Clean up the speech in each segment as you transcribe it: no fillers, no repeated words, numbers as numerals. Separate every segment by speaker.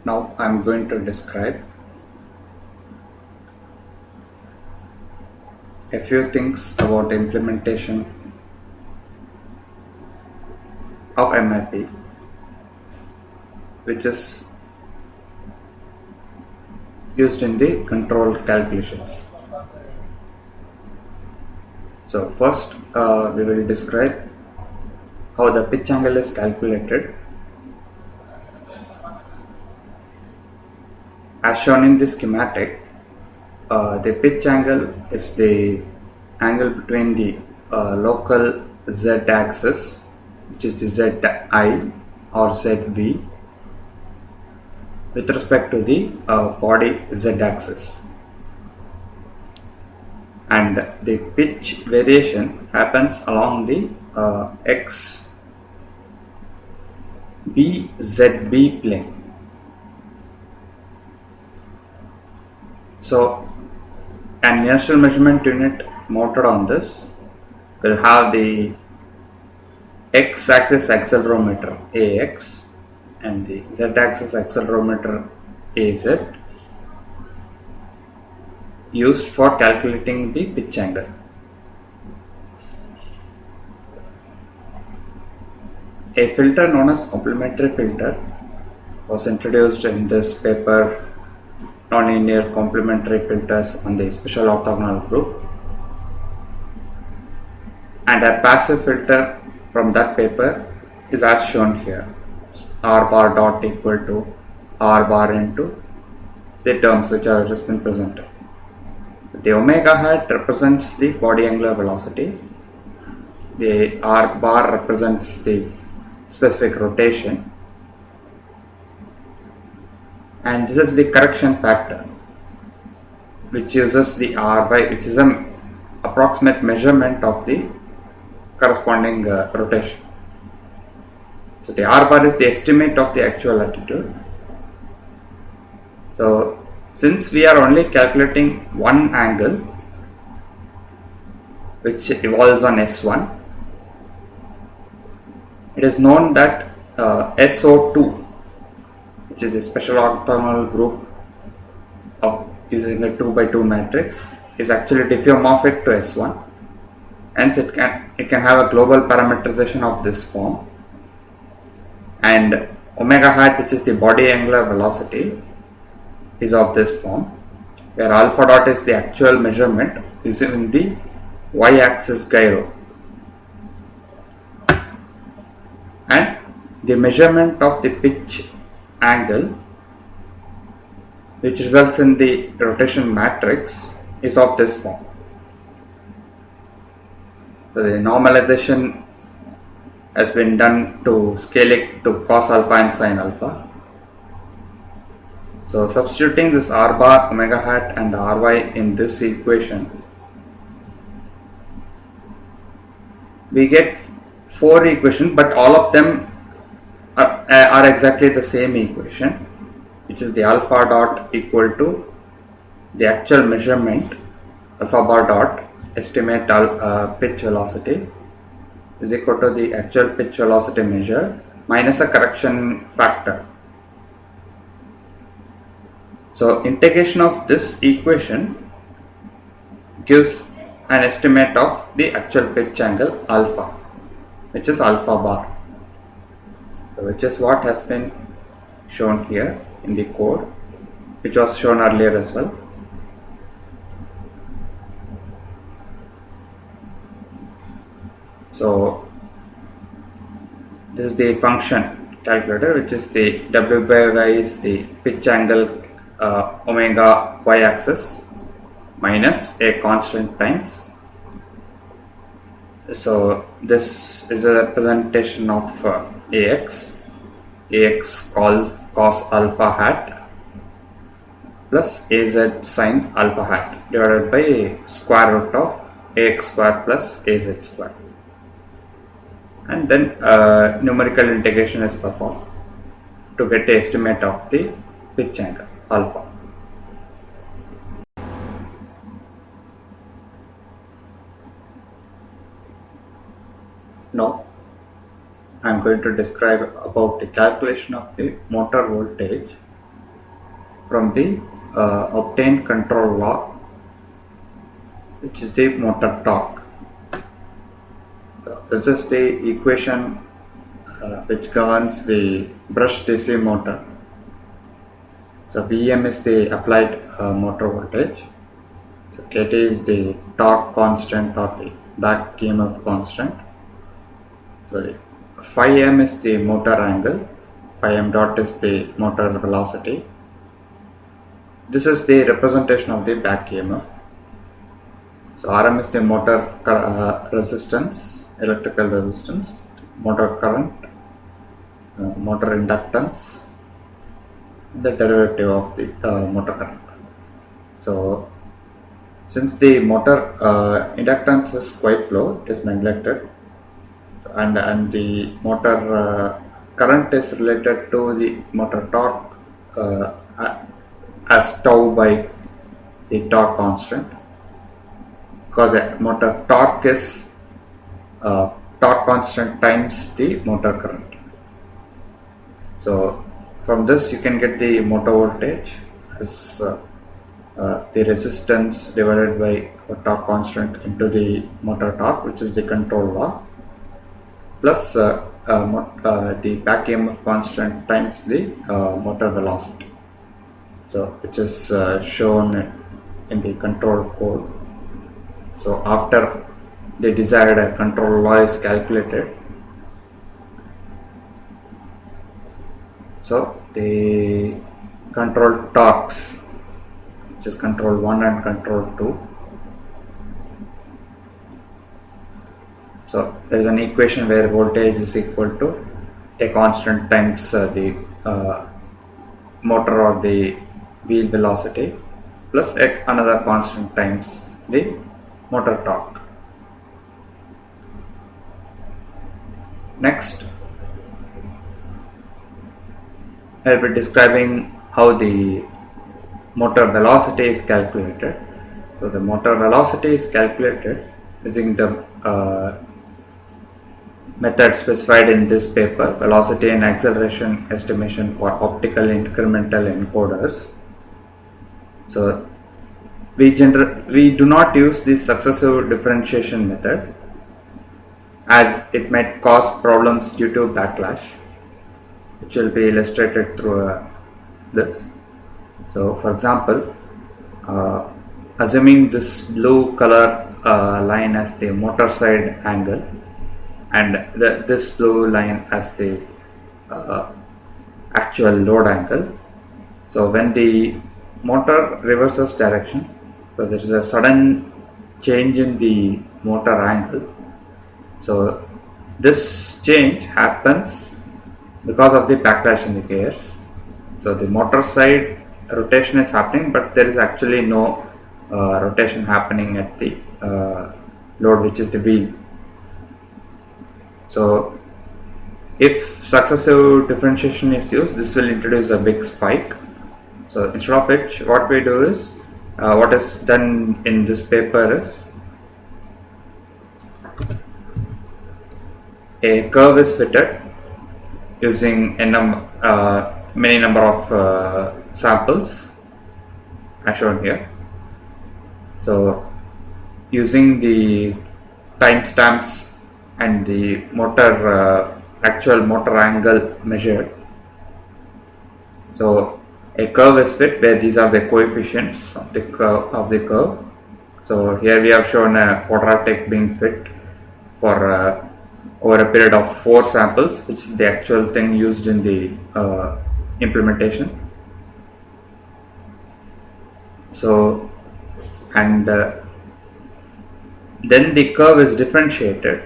Speaker 1: Now I am going to describe a few things about implementation of MIP, which is used in the control calculations. So first we will describe how the pitch angle is calculated. As shown in the schematic, the pitch angle is the angle between the local z axis, which is the zi or zv, with respect to the body z axis, and the pitch variation happens along the x b zb plane. So an inertial measurement unit mounted on this will have the x-axis accelerometer AX and the z-axis accelerometer AZ used for calculating the pitch angle. A filter known as complementary filter was introduced in this paper, Nonlinear Complementary Filters on the Special Orthogonal Group, and a passive filter from that paper is as shown here. R bar dot equal to R bar into the terms which are just been presented. The omega hat represents the body angular velocity, the R bar represents the specific rotation, and this is the correction factor, which uses the Ry, which is an approximate measurement of the corresponding rotation. So the R bar is the estimate of the actual attitude. So since we are only calculating one angle, which evolves on S1, it is known that SO2, which is a special orthogonal group of using a 2 by 2 matrix, is actually diffeomorphic to S1. Hence it can have a global parameterization of this form, and omega hat, which is the body angular velocity, is of this form, where alpha dot is the actual measurement using the y-axis gyro, and the measurement of the pitch angle, which results in the rotation matrix, is of this form. So the normalization has been done to scale it to cos alpha and sin alpha. So substituting this R bar, omega hat and Ry in this equation, we get 4 equations, but all of them are exactly the same equation, which is the alpha dot equal to the actual measurement, alpha bar dot estimate pitch velocity, is equal to the actual pitch velocity measure minus a correction factor. So integration of this equation gives an estimate of the actual pitch angle alpha, which is alpha bar, which is what has been shown here in the code, which was shown earlier as well. So this is the function calculator, which is the W by Y is the pitch angle omega y axis minus a constant times. So this is a representation of AX cos alpha hat plus AZ sin alpha hat divided by square root of AX square plus AZ square, and then numerical integration is performed to get the estimate of the pitch angle alpha. Now I am going to describe about the calculation of the motor voltage from the obtained control law, which is the motor torque. This is the equation which governs the brush DC motor. So Vm is the applied motor voltage. So Kt is the torque constant or the back EMF constant. So phi m is the motor angle, phi m dot is the motor velocity. This is the representation of the back EMF. So Rm is the motor resistance, electrical resistance, motor current, motor inductance, the derivative of the motor current. So since the motor inductance is quite low, it is neglected, and the motor current is related to the motor torque as tau by the torque constant, because the motor torque is torque constant times the motor current. So from this you can get the motor voltage as the resistance divided by torque constant into the motor torque, which is the control law, plus the back EMF constant times the motor velocity. So which is shown in the control code. So after the desired control law is calculated, so the control torques, which is control 1 and control 2. So there is an equation where voltage is equal to a constant times the motor or the wheel velocity plus another constant times the motor torque. Next, I will be describing how the motor velocity is calculated. So the motor velocity is calculated using the method specified in this paper, velocity and acceleration estimation for optical incremental encoders. So we do not use the successive differentiation method, as it might cause problems due to backlash, which will be illustrated through this. So for example, assuming this blue color line as the motor side angle and this blue line as the actual load angle. So when the motor reverses direction, so there is a sudden change in the motor angle. So this change happens because of the backlash in the gears. So the motor side rotation is happening, but there is actually no rotation happening at the load, which is the wheel. So if successive differentiation is used, this will introduce a big spike. So instead of which, what we do is, what is done in this paper is, a curve is fitted using many number of samples as shown here. So using the timestamps and the motor actual motor angle measured, so a curve is fit where these are the coefficients of the curve. So here we have shown a quadratic being fit for over a period of 4 samples, which is the actual thing used in the implementation. So and then the curve is differentiated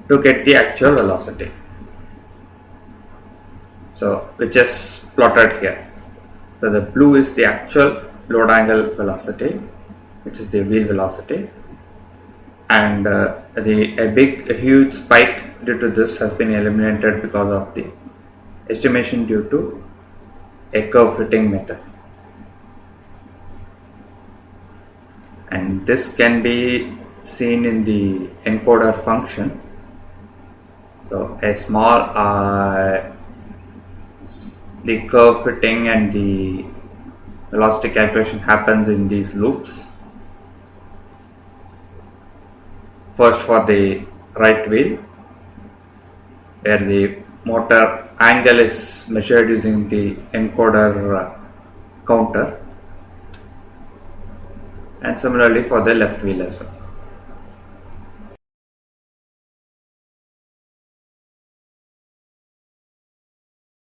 Speaker 1: to get the actual velocity, so which is plotted here. So the blue is the actual load angle velocity, which is the wheel velocity, and a huge spike due to this has been eliminated because of the estimation due to a curve fitting method. And this can be seen in the encoder function. So a small The curve fitting and the velocity calculation happens in these loops. First for the right wheel, where the motor angle is measured using the encoder counter, and similarly for the left wheel as well.